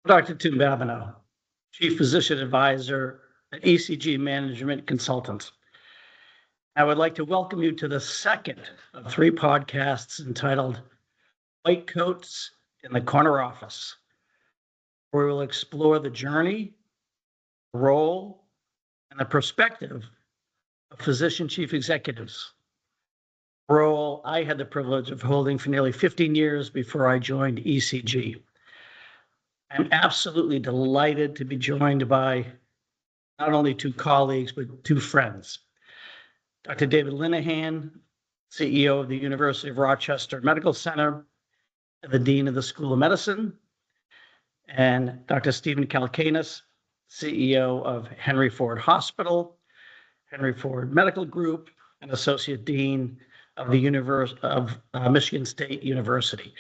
Dr. Tim Babineau, Chief Physician Advisor at ECG Management Consultants. I would like to welcome you to the second of three podcasts entitled White Coats in the Corner Office, where we'll explore the journey, role, and the perspective of physician chief executives, a role I had the privilege of holding for nearly 15 years before I joined ECG. I'm absolutely delighted to be joined by not only two colleagues, but two friends. Dr. David Linehan, CEO of the University of Rochester Medical Center and the Dean of the School of Medicine, and Dr. Stephen Kalkanis, CEO of Henry Ford Hospital, Henry Ford Medical Group, and Associate Dean of the Michigan State University.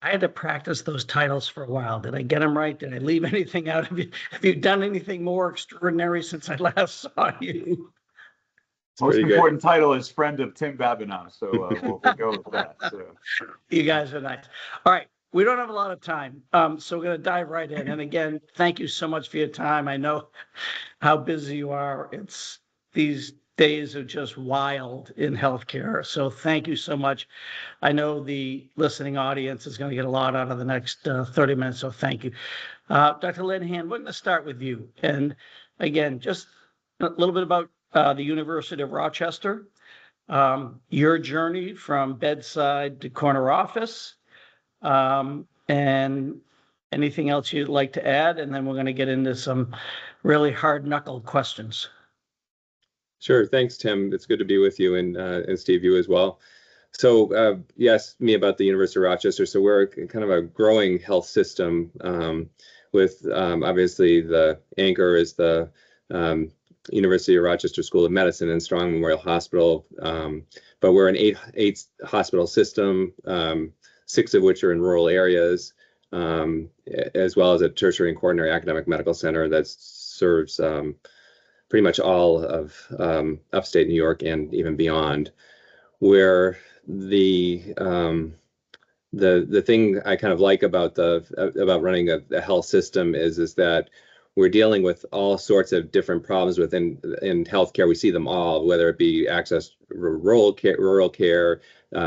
I had to practice those titles for a while. Did I get them right? Did I leave anything out? Have you done anything more extraordinary since I last saw you? Most important title is friend of Tim Babineau, so we'll go with that. So. You guys are nice. All right, we don't have a lot of time, so we're going to dive right in. And again, thank you so much for your time. I know how busy you are. It's these days are just wild in healthcare. So thank you so much. I know the listening audience is going to get a lot out of the next 30 minutes, so thank you. Dr. Linehan, we're going to start with you. And again, just a little bit about the University of Rochester, your journey from bedside to corner office, and anything else you'd like to add, and then we're going to get into some really hard-knuckled questions. Sure. Thanks, Tim. It's good to be with you, and Steve, you as well. So you asked me about the University of Rochester. So we're kind of a growing health system with obviously the anchor is the University of Rochester School of Medicine and Strong Memorial Hospital. But we're an eight hospital system, 6 of which are in rural areas, as well as a tertiary and quaternary academic medical center that serves pretty much all of upstate New York and even beyond. Where the thing I kind of like about running a health system is that we're dealing with all sorts of different problems in healthcare. We see them all, whether it be access rural care,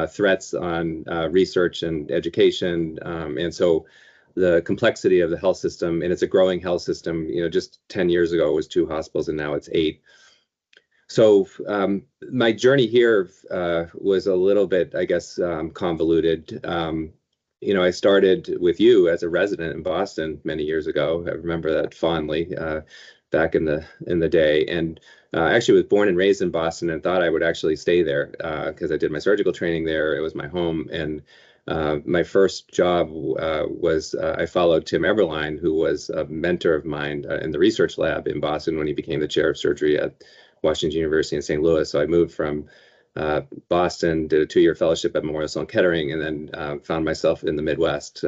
threats on research and education, and so the complexity of the health system, and it's a growing health system. Just 10 years ago it was 2 hospitals, and now it's 8. So my journey here was a little bit, I guess, convoluted. I started with you as a resident in Boston many years ago. I remember that fondly back in the day. And I actually was born and raised in Boston and thought I would actually stay there because I did my surgical training there. It was my home. And my first job was I followed Tim Eberlein, who was a mentor of mine in the research lab in Boston when he became the chair of surgery at Washington University in St. Louis. So I moved from Boston, did a 2-year fellowship at Memorial Sloan Kettering, and then found myself in the Midwest.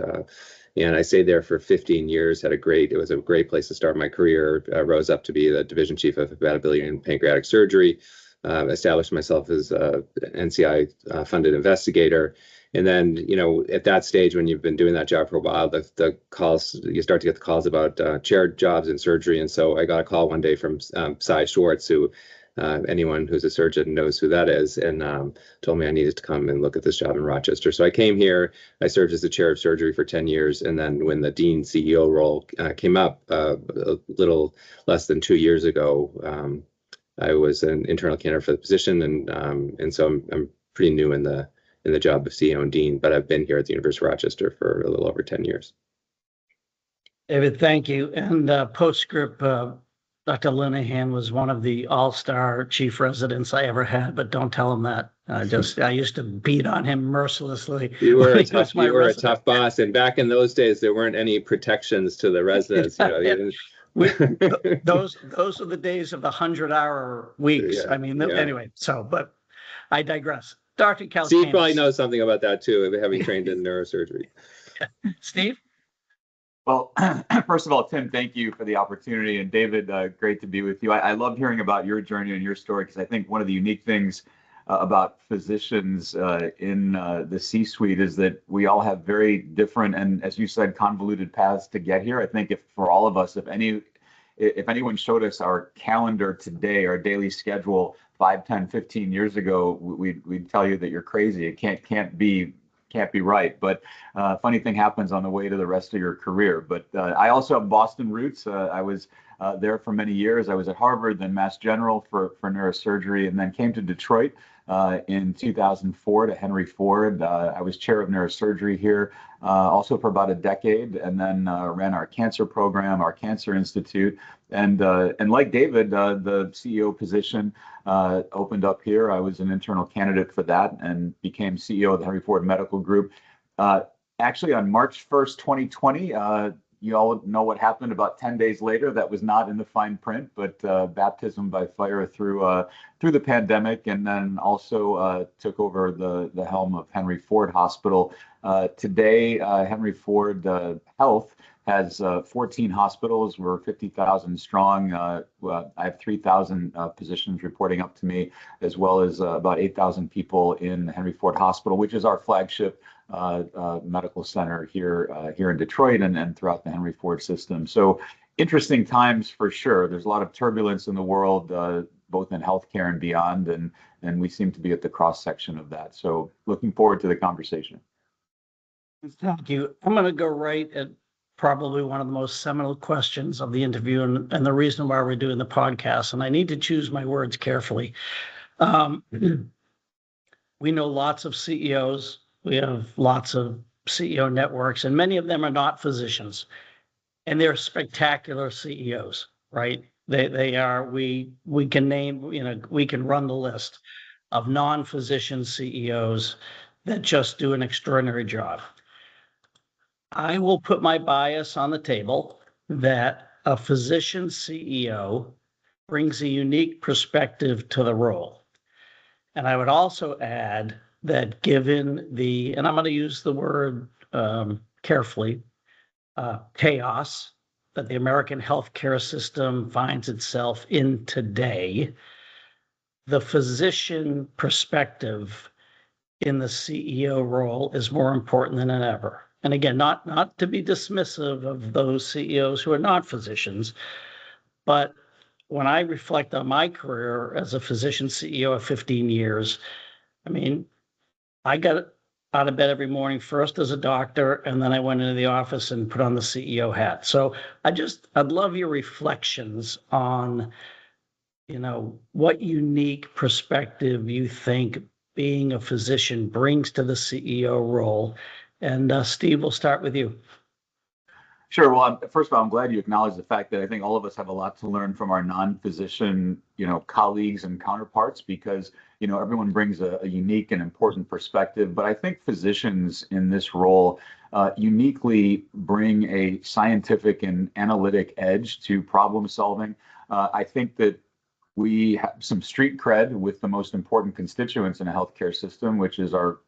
And I stayed there for 15 years. It was a great place to start my career. Rose up to be the division chief of hepatobiliary and pancreatic surgery. Established myself as an NCI funded investigator. And then, at that stage, when you've been doing that job for a while, the calls, you start to get the calls about chair jobs in surgery. And so I got a call one day from Cy Schwartz, who anyone who's a surgeon knows who that is, and told me I needed to come and look at this job in Rochester. So I came here. I served as the chair of surgery for 10 years. And then when the dean CEO role came up a little less than 2 years ago, I was an internal candidate for the position. And so I'm pretty new in the job of CEO and dean, but I've been here at the University of Rochester for a little over 10 years. David, thank you. And postscript, Dr. Linehan was one of the all-star chief residents I ever had, but don't tell him that. I used to beat on him mercilessly. You were a tough boss, and back in those days, there weren't any protections to the residents. Those are the days of the 100-hour weeks. Yeah, Anyway. But I digress. Dr. Kalkanis. Steve probably knows something about that too, having trained in neurosurgery. Steve? Well, first of all, Tim, thank you for the opportunity. And David, great to be with you. I love hearing about your journey and your story because I think one of the unique things about physicians in the C-suite is that we all have very different and, as you said, convoluted paths to get here. I think if for all of us, if anyone showed us our calendar today, our daily schedule 5, 10, 15 years ago, we'd tell you that you're crazy. It can't be right. But funny thing happens on the way to the rest of your career. But I also have Boston roots. I was there for many years. I was at Harvard, then Mass General for neurosurgery, and then came to Detroit in 2004 to Henry Ford. I was chair of neurosurgery here also for about a decade, and then ran our cancer program, our Cancer Institute. And like David, the CEO position opened up here. I was an internal candidate for that and became CEO of the Henry Ford Medical Group. Actually, on March 1st, 2020, you all know what happened about 10 days later. That was not in the fine print, but baptism by fire through the pandemic, and then also took over the helm of Henry Ford Hospital. Today, Henry Ford Health has 14 hospitals. We're 50,000 strong. I have 3,000 physicians reporting up to me, as well as about 8,000 people in Henry Ford Hospital, which is our flagship medical center here in Detroit and throughout the Henry Ford system. So interesting times for sure. There's a lot of turbulence in the world, both in healthcare and beyond, and we seem to be at the cross section of that. So looking forward to the conversation. Thank you. I'm going to go right at probably one of the most seminal questions of the interview and the reason why we're doing the podcast. And I need to choose my words carefully. We know lots of CEOs. We have lots of CEO networks, and many of them are not physicians. And they're spectacular CEOs, right? They are, we can name, we can run the list of non-physician CEOs that just do an extraordinary job. I will put my bias on the table that a physician CEO brings a unique perspective to the role. And I would also add that given and I'm going to use the word carefully, chaos that the American healthcare system finds itself in today, the physician perspective in the CEO role is more important than ever. And again, not to be dismissive of those CEOs who are not physicians, but when I reflect on my career as a physician CEO of 15 years, I mean, I got out of bed every morning first as a doctor, and then I went into the office and put on the CEO hat. So I'd love your reflections on, what unique perspective you think being a physician brings to the CEO role. And Steve, we'll start with you. Sure. Well, first of all, I'm glad you acknowledge the fact that I think all of us have a lot to learn from our non-physician, colleagues and counterparts, because, everyone brings a unique and important perspective. But I think physicians in this role uniquely bring a scientific and analytic edge to problem solving. I think that we have some street cred with the most important constituents in a healthcare system, which is our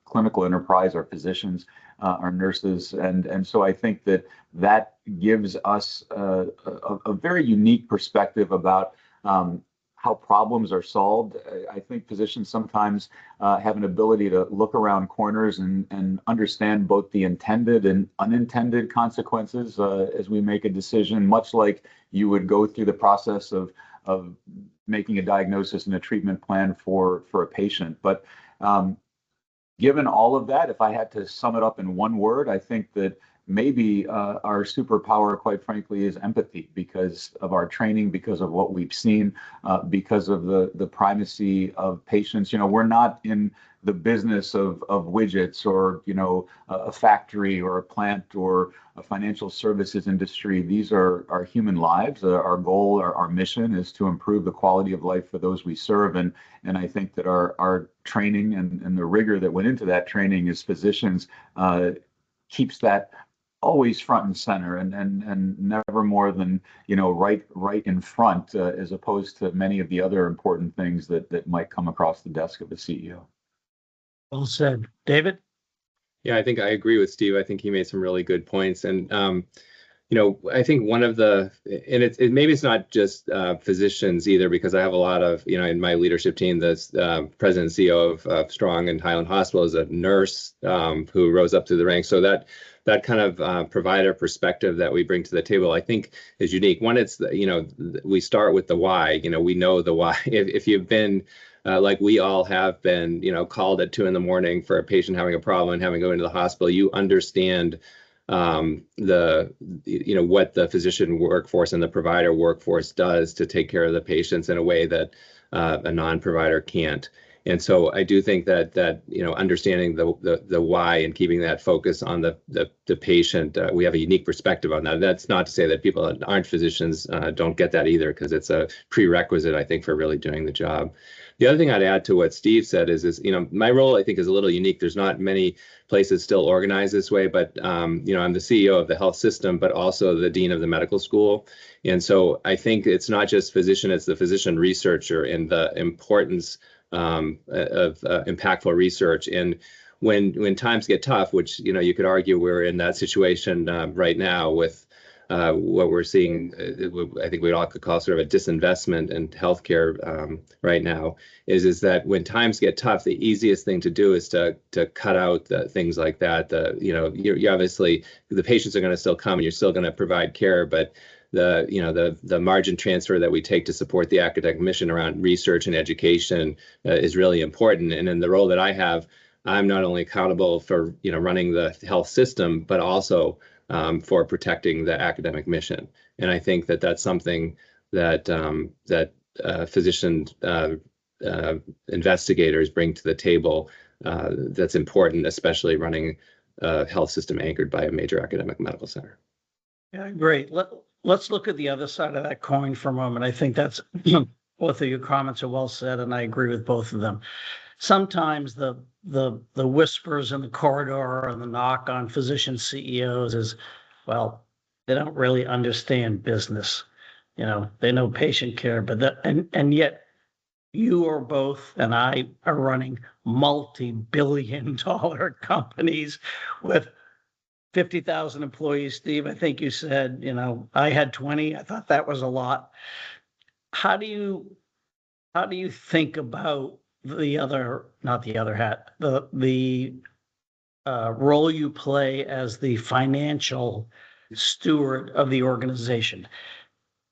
clinical enterprise, our physicians, our nurses. And so I think that gives us a very unique perspective about how problems are solved. I think physicians sometimes have an ability to look around corners and understand both the intended and unintended consequences as we make a decision, much like you would go through the process of making a diagnosis and a treatment plan for a patient. But given all of that, if I had to sum it up in one word, I think that maybe our superpower, quite frankly, is empathy, because of our training, because of what we've seen, because of the primacy of patients. We're not in the business of widgets or, a factory or a plant or a financial services industry. These are our human lives. Our goal, our mission is to improve the quality of life for those we serve. And I think that our training and the rigor that went into that training as physicians keeps that always front and center and never more than, right in front, as opposed to many of the other important things that might come across the desk of a CEO. Well said. David? Yeah, I think I agree with Steve. I think he made some really good points. And I think one of the, and maybe it's not just physicians either, because I have a lot of, in my leadership team, that's president and CEO of Strong and Highland Hospital is a nurse who rose up through the ranks. So that kind of provider perspective that we bring to the table, I think is unique. One, it's, we start with the why, we know the why. If you've been like we all have been, called at 2 a.m. for a patient having a problem and having to go into the hospital, you understand what the physician workforce and the provider workforce does to take care of the patients in a way that a non-provider can't. And so I do think that understanding the why and keeping that focus on the patient, we have a unique perspective on that. That's not to say that people that aren't physicians don't get that either, because it's a prerequisite, I think, for really doing the job. The other thing I'd add to what Steve said is my role, I think, is a little unique. There's not many places still organized this way, but I'm the CEO of the health system, but also the dean of the medical school. And so I think it's not just physician, it's the physician researcher and the importance of impactful research. And when times get tough, which you could argue we're in that situation right now with what we're seeing, I think we all could call sort of a disinvestment in healthcare right now, is that when times get tough, the easiest thing to do is to cut out things like that. You're obviously, the patients are going to still come and you're still going to provide care, but the margin transfer that we take to support the academic mission around research and education is really important. And in the role that I have, I'm not only accountable for running the health system, but also for protecting the academic mission. And I think that that's something that physician investigators bring to the table that's important, especially running a health system anchored by a major academic medical center. Yeah, great. Let's look at the other side of that coin for a moment. I think that's both of your comments are well said, and I agree with both of them. Sometimes the whispers in the corridor and the knock on physician CEOs is, well, they don't really understand business. They know patient care, but and yet you are both, and I are running multi-billion-dollar companies with 50,000 employees. Steve, I think you said, I had 20. I thought that was a lot. How do you think about the other, not the other hat, the role you play as the financial steward of the organization?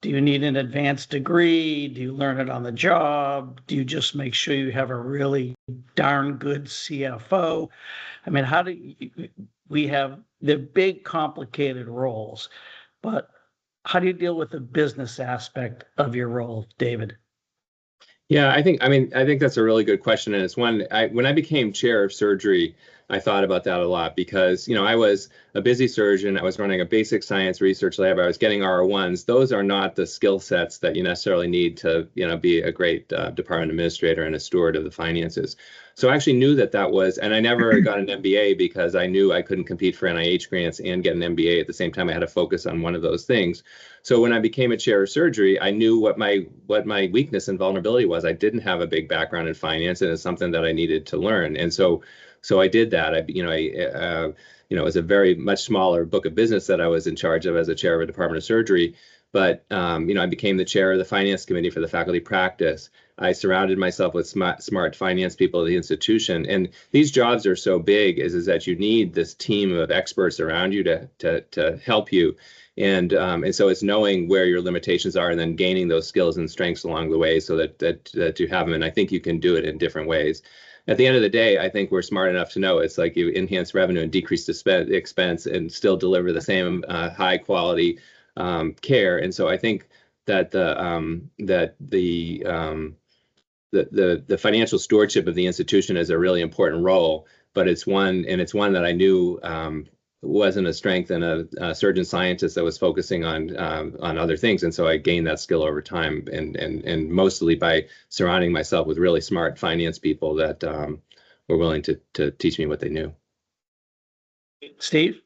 Do you need an advanced degree? Do you learn it on the job? Do you just make sure you have a really darn good CFO? I mean, we have the big complicated roles, but how do you deal with the business aspect of your role, David? Yeah, I think that's a really good question. And it's one, when I became chair of surgery, I thought about that a lot because, I was a busy surgeon. I was running a basic science research lab. I was getting R1s. Those are not the skill sets that you necessarily need to, be a great department administrator and a steward of the finances. So I actually knew that was, and I never got an MBA because I knew I couldn't compete for NIH grants and get an MBA at the same time. I had to focus on one of those things. So when I became a chair of surgery, I knew what my weakness and vulnerability was. I didn't have a big background in finance, and it's something that I needed to learn. And so I did that. It was a very much smaller book of business that I was in charge of as a chair of a department of surgery. But, I became the chair of the finance committee for the faculty practice. I surrounded myself with smart finance people at the institution. And these jobs are so big is that you need this team of experts around you to help you. And so it's knowing where your limitations are and then gaining those skills and strengths along the way so that you have them. And I think you can do it in different ways. At the end of the day, I think we're smart enough to know it's like you enhance revenue and decrease expense and still deliver the same high quality care. And so I think that the financial stewardship of the institution is a really important role, but it's one that I knew wasn't a strength in a surgeon scientist that was focusing on other things. And so I gained that skill over time and mostly by surrounding myself with really smart finance people that were willing to teach me what they knew. Steve?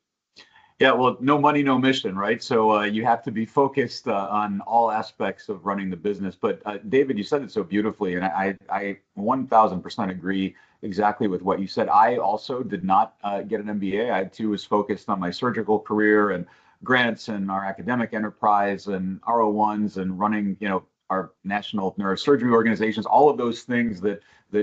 Yeah, well, no money, no mission, right? So you have to be focused on all aspects of running the business. But David, you said it so beautifully, and I 1000% agree exactly with what you said. I also did not get an MBA. I too was focused on my surgical career and grants and our academic enterprise and R01s and running, our national neurosurgery organizations, all of those things that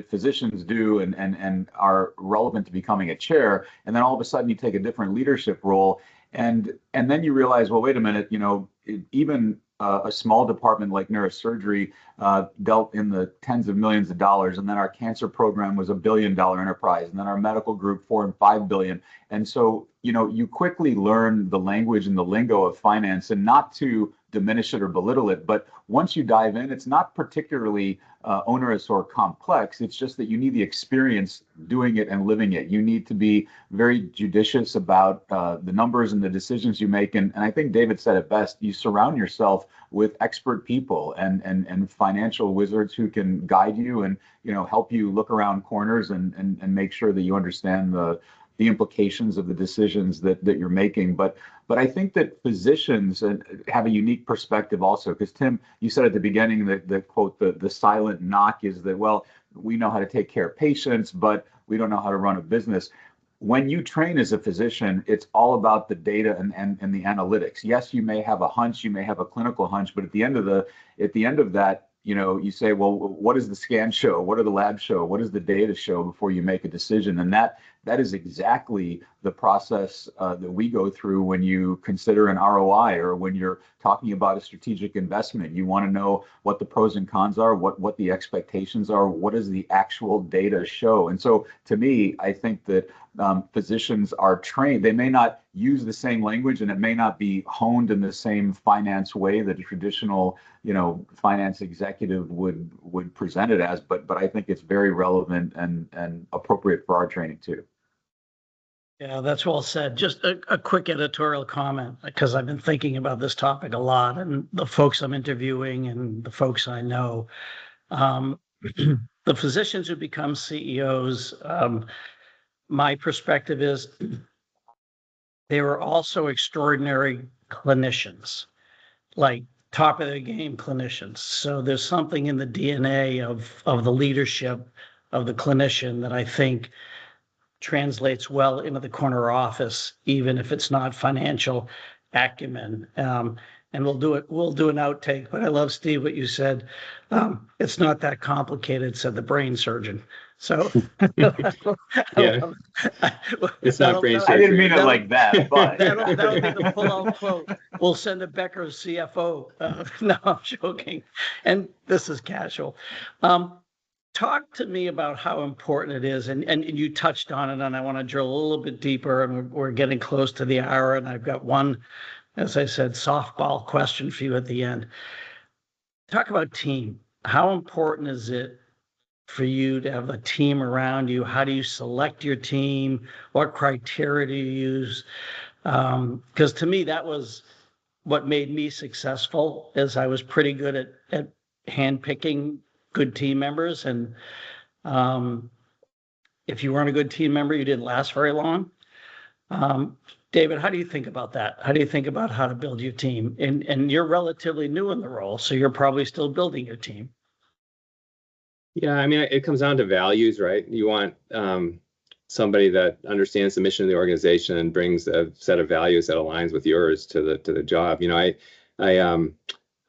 physicians do and are relevant to becoming a chair. And then all of a sudden you take a different leadership role, and then you realize, well, wait a minute, even a small department like neurosurgery dealt in the tens of millions of dollars, and then our cancer program was $1 billion enterprise, and then our medical group $4 and $5 billion. And so, you quickly learn the language and the lingo of finance, and not to diminish it or belittle it, but once you dive in, it's not particularly onerous or complex. It's just that you need the experience doing it and living it. You need to be very judicious about the numbers and the decisions you make. And I think David said it best. You surround yourself with expert people and financial wizards who can guide you and help you look around corners and make sure that you understand the implications of the decisions that you're making. But I think that physicians have a unique perspective also, because Tim, you said at the beginning that the quote, the silent knock is that, well, we know how to take care of patients, but we don't know how to run a business. When you train as a physician, it's all about the data and the analytics. Yes, you may have a hunch, you may have a clinical hunch, but at the end of that, you say, well, what does the scan show? What do the labs show? What does the data show before you make a decision? And that is exactly the process that we go through when you consider an ROI, or when you're talking about a strategic investment. You want to know what the pros and cons are, what the expectations are, what does the actual data show? And so to me, I think that physicians are trained. They may not use the same language, and it may not be honed in the same finance way that a traditional finance executive would present it as, but I think it's very relevant and appropriate for our training too. Yeah, that's well said. Just a quick editorial comment, because I've been thinking about this topic a lot, and the folks I'm interviewing and the folks I know, the physicians who become CEOs, my perspective is they were also extraordinary clinicians, like top of the game clinicians. So there's something in the DNA of the leadership of the clinician that I think translates well into the corner office, even if it's not financial acumen. And we'll do an outtake, but I love, Steve, what you said. It's not that complicated, said the brain surgeon. So Yeah. It's not brain surgery. I didn't mean it like that, but that'll be the pull-out quote. We'll send it Becker's CFO. No, I'm joking. And this is casual. Talk to me about how important it is, and you touched on it, and I want to drill a little bit deeper, and we're getting close to the hour, and I've got one, as I said, softball question for you at the end. Talk about team. How important is it for you to have a team around you? How do you select your team? What criteria do you use? Because to me, that was what made me successful, is I was pretty good at handpicking good team members. And if you weren't a good team member, you didn't last very long. David, how do you think about that? How do you think about how to build your team? And you're relatively new in the role, so you're probably still building your team. Yeah, I mean, it comes down to values, right? You want somebody that understands the mission of the organization and brings a set of values that aligns with yours to the job.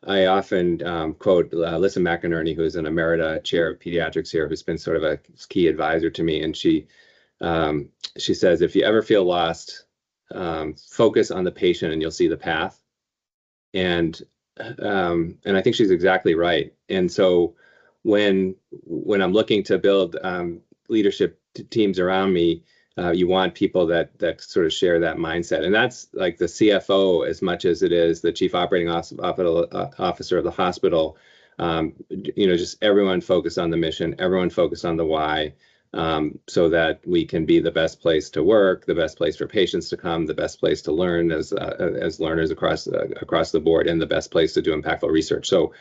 I often quote Alyssa McInerney, who is an emerita chair of pediatrics here, who's been sort of a key advisor to me, and she says, if you ever feel lost, focus on the patient and you'll see the path. And I think she's exactly right. And so when I'm looking to build leadership teams around me, you want people that sort of share that mindset. And that's like the CFO as much as it is the chief operating officer of the hospital. Just everyone focused on the mission, everyone focused on the why, so that we can be the best place to work, the best place for patients to come, the best place to learn as learners across the board, and the best place to do impactful research. So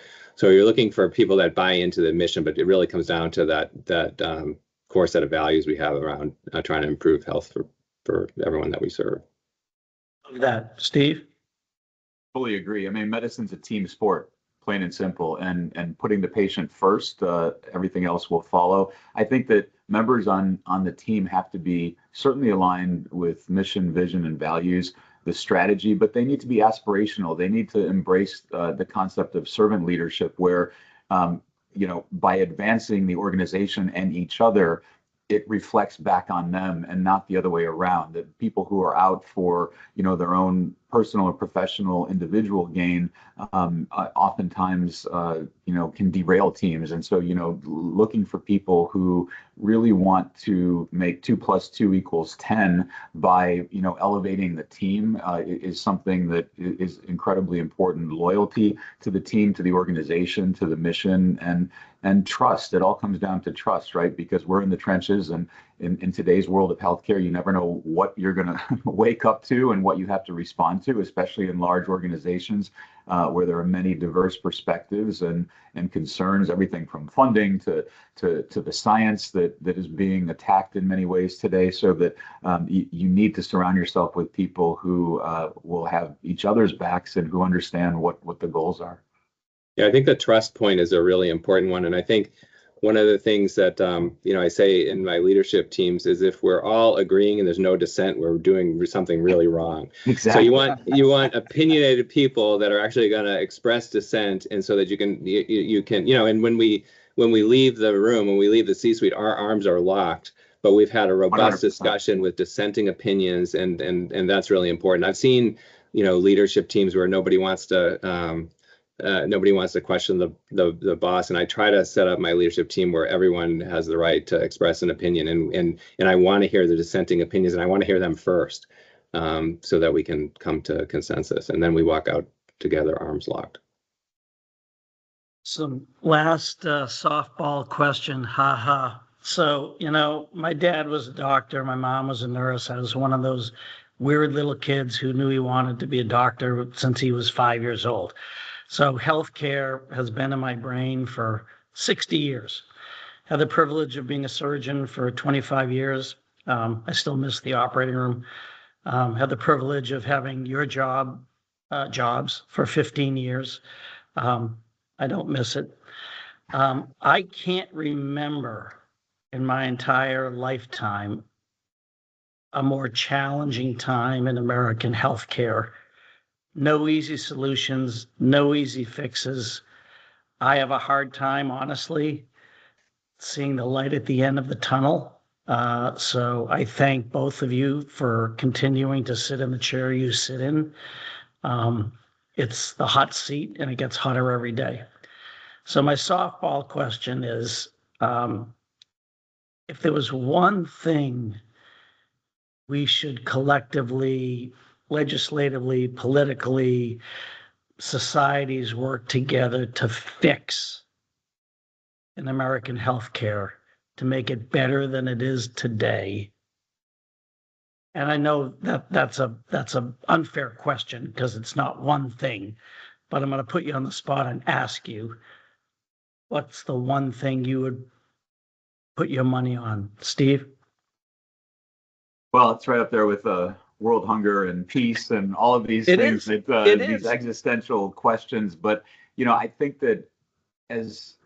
you're looking for people that buy into the mission, but it really comes down to that core set of values we have around trying to improve health for everyone that we serve. That, Steve? Fully agree. I mean, medicine's a team sport, plain and simple, and putting the patient first, everything else will follow. I think that members on the team have to be certainly aligned with mission, vision, and values. the strategy, but they need to be aspirational. They need to embrace the concept of servant leadership, where by advancing the organization and each other, it reflects back on them and not the other way around. That people who are out for their own personal or professional individual gain oftentimes can derail teams. And so looking for people who really want to make 2 + 2 = 10 by elevating the team is something that is incredibly important. Loyalty to the team, to the organization, to the mission, and trust. It all comes down to trust, right? Because we're in the trenches, and in today's world of healthcare, you never know what you're going to wake up to and what you have to respond to, especially in large organizations where there are many diverse perspectives and concerns, everything from funding to the science that is being attacked in many ways today. So that you need to surround yourself with people who will have each other's backs and who understand what the goals are. Yeah, I think the trust point is a really important one. And I think one of the things that, I say in my leadership teams is if we're all agreeing and there's no dissent, we're doing something really wrong. Exactly. So you want opinionated people that are actually going to express dissent, and so that you can, and when we leave the room, when we leave the C-suite, our arms are locked, but we've had a robust 100%. discussion with dissenting opinions, and that's really important. I've seen, leadership teams where nobody wants to question the boss, and I try to set up my leadership team where everyone has the right to express an opinion, and I want to hear the dissenting opinions, and I want to hear them first, so that we can come to consensus, and then we walk out together, arms locked. Some last softball question, haha. So, my dad was a doctor, my mom was a nurse. I was one of those weird little kids who knew he wanted to be a doctor since he was 5 years old. So healthcare has been in my brain for 60 years. Had the privilege of being a surgeon for 25 years. I still miss the operating room. Had the privilege of having your jobs for 15 years. I don't miss it. I can't remember in my entire lifetime a more challenging time in American healthcare. No easy solutions, no easy fixes. I have a hard time, honestly, seeing the light at the end of the tunnel. So I thank both of you for continuing to sit in the chair you sit in. It's the hot seat, and it gets hotter every day. So my softball question is, if there was one thing we should collectively, legislatively, politically, societies work together to fix in American healthcare to make it better than it is today. And I know that that's a unfair question because it's not one thing, but I'm going to put you on the spot and ask you, what's the one thing you would put your money on, Steve? Well, it's right up there with world hunger and peace and all of these things, these existential questions. But I think that as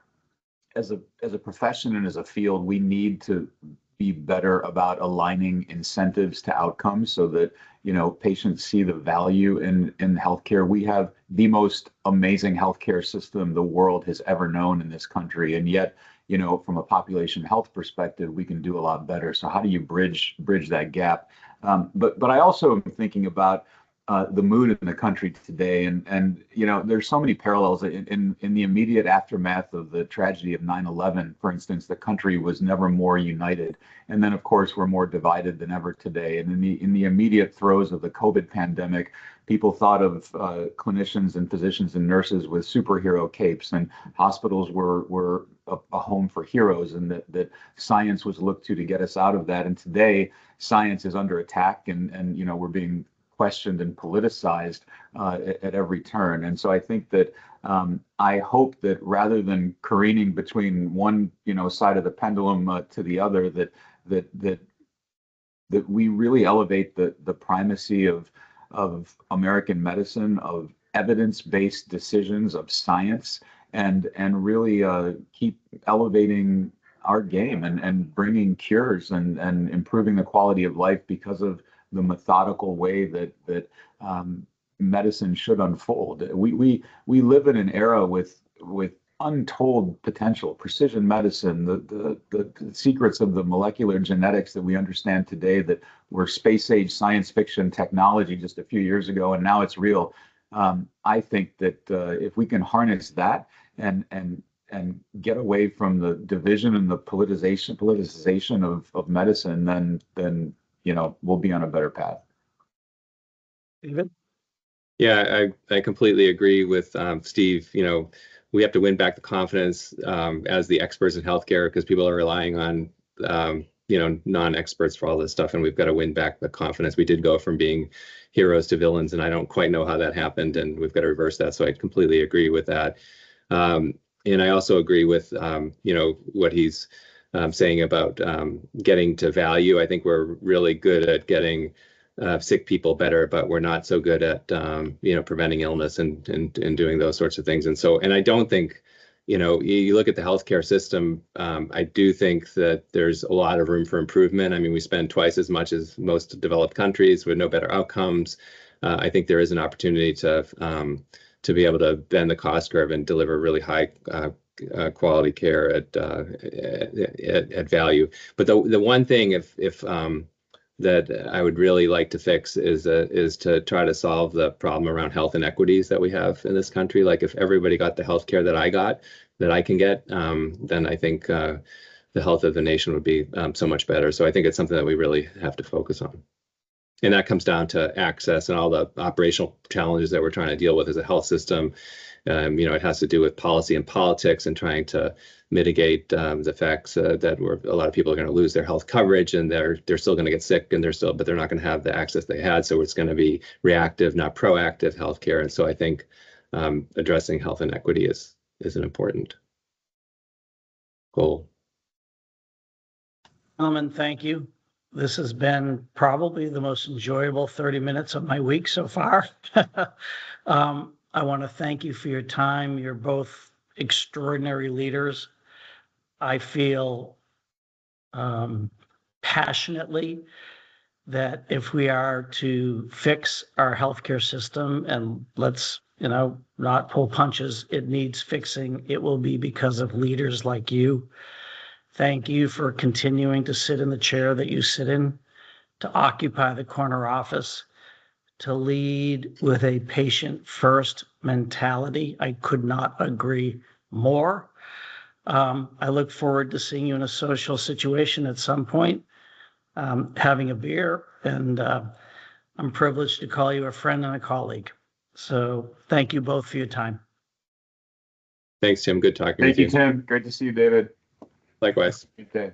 a profession and as a field, we need to be better about aligning incentives to outcomes so that patients see the value in healthcare. We have the most amazing healthcare system the world has ever known in this country, and yet from a population health perspective, we can do a lot better. So how do you bridge that gap? But I also am thinking about the mood in the country today, and there's so many parallels in the immediate aftermath of the tragedy of 9/11. For instance, the country was never more united, and then of course we're more divided than ever today. And in the immediate throes of the COVID pandemic, people thought of clinicians and physicians and nurses with superhero capes, and hospitals were a home for heroes, and that science was looked to get us out of that. And today, science is under attack, and we're being questioned and politicized at every turn. And so I think that I hope that rather than careening between one side of the pendulum to the other, that we really elevate the primacy of American medicine, of evidence-based decisions, of science, and really keep elevating our game and bringing cures and improving the quality of life because of the methodical way that medicine should unfold. We live in an era with untold potential, precision medicine, the secrets of the molecular genetics that we understand today that were space age science fiction technology just a few years ago, and now it's real. I think that if we can harness that and get away from the division and the politicization of medicine, then we'll be on a better path. David? Yeah, I completely agree with Steve. We have to win back the confidence as the experts in healthcare, because people are relying on non-experts for all this stuff, and we've got to win back the confidence. We did go from being heroes to villains, and I don't quite know how that happened, and we've got to reverse that. So I completely agree with that. And I also agree with what he's saying about getting to value. I think we're really good at getting sick people better, but we're not so good at preventing illness and doing those sorts of things. And I don't think, you look at the healthcare system, I do think that there's a lot of room for improvement. I mean, we spend twice as much as most developed countries with no better outcomes. I think there is an opportunity to be able to bend the cost curve and deliver really high quality care at value. But the one thing, if that I would really like to fix is to try to solve the problem around health inequities that we have in this country. Like, if everybody got the health care that I can get, then I think the health of the nation would be so much better. So I think it's something that we really have to focus on. And that comes down to access and all the operational challenges that we're trying to deal with as a health system. It has to do with policy and politics and trying to mitigate the facts that a lot of people are going to lose their health coverage, and they're still going to get sick, and but they're not going to have the access they had. So it's going to be reactive, not proactive healthcare. And so I think addressing health inequity is an important goal. Gentlemen, thank you. This has been probably the most enjoyable 30 minutes of my week so far. I want to thank you for your time. You're both extraordinary leaders. I feel passionately that if we are to fix our healthcare system, and let's not pull punches, it needs fixing. It will be because of leaders like you. Thank you for continuing to sit in the chair that you sit in, to occupy the corner office, to lead with a patient-first mentality. I could not agree more. I look forward to seeing you in a social situation at some point, having a beer, and I'm privileged to call you a friend and a colleague. So thank you both for your time. Thanks, Tim. Good talking Thank with you. Thank you, Tim. Great to see you, David. Likewise. Good day.